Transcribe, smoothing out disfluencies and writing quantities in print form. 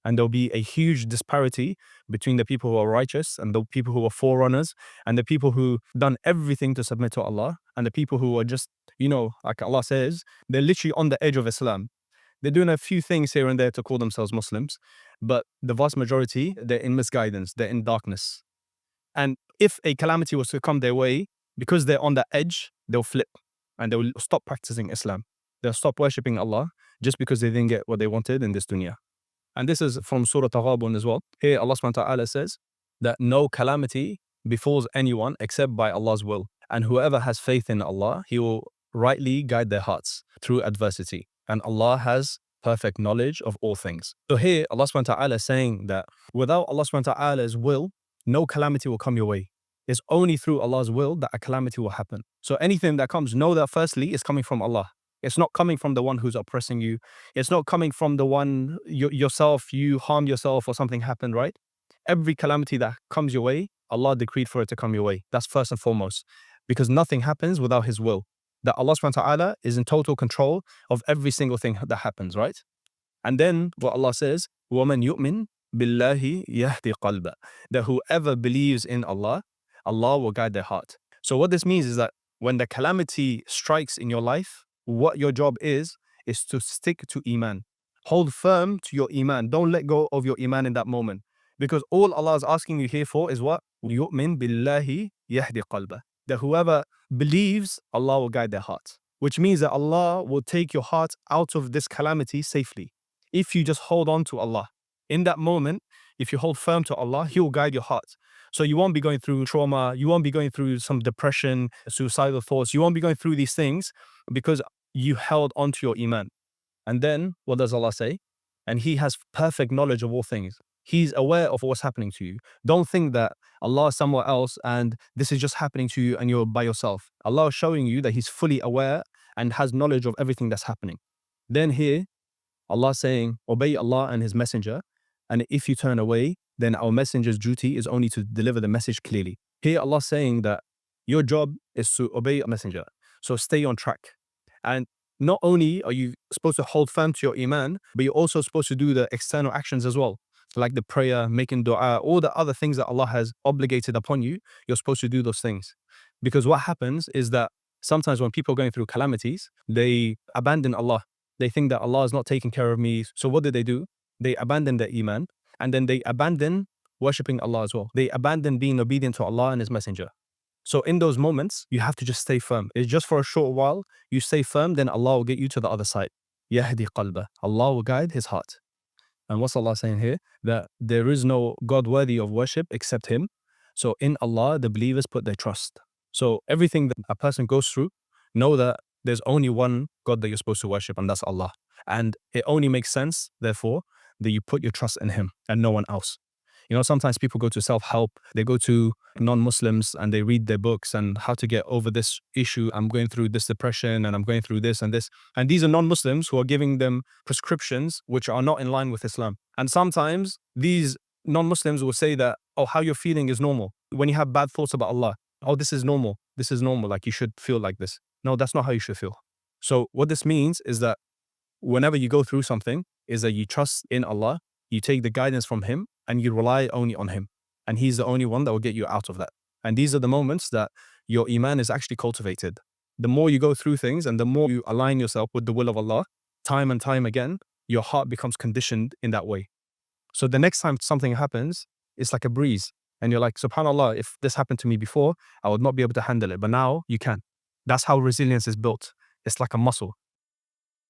And there'll be a huge disparity between the people who are righteous and the people who are forerunners and the people who done everything to submit to Allah and the people who are just, like Allah says, they're literally on the edge of Islam. They're doing a few things here and there to call themselves Muslims, but the vast majority, they're in misguidance, they're in darkness. And if a calamity was to come their way, because they're on the edge, they'll flip and they'll stop practicing Islam. They'll stop worshipping Allah just because they didn't get what they wanted in this dunya. And this is from Surah Taghabun as well. Here Allah subhanahu wa ta'ala says that no calamity befalls anyone except by Allah's will. And whoever has faith in Allah, He will rightly guide their hearts through adversity. And Allah has perfect knowledge of all things. So here Allah subhanahu wa ta'ala is saying that without Allah subhanahu wa ta'ala's will, no calamity will come your way. It's only through Allah's will that a calamity will happen. So anything that comes, know that firstly, it's coming from Allah. It's not coming from the one who's oppressing you. It's not coming from the one yourself, you harmed yourself or something happened, right? Every calamity that comes your way, Allah decreed for it to come your way. That's first and foremost. Because nothing happens without His will. That Allah subhanahu wa ta'ala is in total control of every single thing that happens, right? And then what Allah says, وَمَنْ يُؤْمِن بِاللَّهِ يَهْدِ قَلْبًا. That whoever believes in Allah, Allah will guide their heart. So what this means is that when the calamity strikes in your life, what your job is to stick to Iman. Hold firm to your Iman. Don't let go of your Iman in that moment. Because all Allah is asking you here for is what? يُؤْمِن بِاللَّهِ يَهْدِ قَلْبًا. That whoever believes, Allah will guide their heart. Which means that Allah will take your heart out of this calamity safely. If you just hold on to Allah. In that moment, if you hold firm to Allah, He will guide your heart. So you won't be going through trauma, you won't be going through some depression, suicidal thoughts, you won't be going through these things because you held on to your Iman. And then, what does Allah say? And He has perfect knowledge of all things. He's aware of what's happening to you. Don't think that Allah is somewhere else and this is just happening to you and you're by yourself. Allah is showing you that He's fully aware and has knowledge of everything that's happening. Then here, Allah is saying, obey Allah and His messenger. And if you turn away, then our messenger's duty is only to deliver the message clearly. Here Allah is saying that your job is to obey a messenger. So stay on track. And not only are you supposed to hold firm to your Iman, but you're also supposed to do the external actions as well. Like the prayer, making dua, all the other things that Allah has obligated upon you, you're supposed to do those things. Because what happens is that sometimes when people are going through calamities, they abandon Allah. They think that Allah is not taking care of me. So what do? They abandon their Iman and then they abandon worshipping Allah as well. They abandon being obedient to Allah and His messenger. So in those moments, you have to just stay firm. It's just for a short while. You stay firm, then Allah will get you to the other side. Yahdi qalba. Allah will guide his heart. And what's Allah saying here? That there is no God worthy of worship except Him. So in Allah, the believers put their trust. So everything that a person goes through, know that there's only one God that you're supposed to worship, and that's Allah. And it only makes sense, therefore, that you put your trust in Him and no one else. Sometimes people go to self-help, they go to non-Muslims and they read their books and how to get over this issue. I'm going through this depression and I'm going through this and this. And these are non-Muslims who are giving them prescriptions which are not in line with Islam. And sometimes these non-Muslims will say that, oh, how you're feeling is normal. When you have bad thoughts about Allah, oh, this is normal. This is normal. Like you should feel like this. No, that's not how you should feel. So what this means is that whenever you go through something, is that you trust in Allah, you take the guidance from Him, and you rely only on Him. And He's the only one that will get you out of that. And these are the moments that your Iman is actually cultivated. The more you go through things and the more you align yourself with the will of Allah, time and time again, your heart becomes conditioned in that way. So the next time something happens, it's like a breeze. And you're like, subhanAllah, if this happened to me before, I would not be able to handle it. But now you can. That's how resilience is built. It's like a muscle.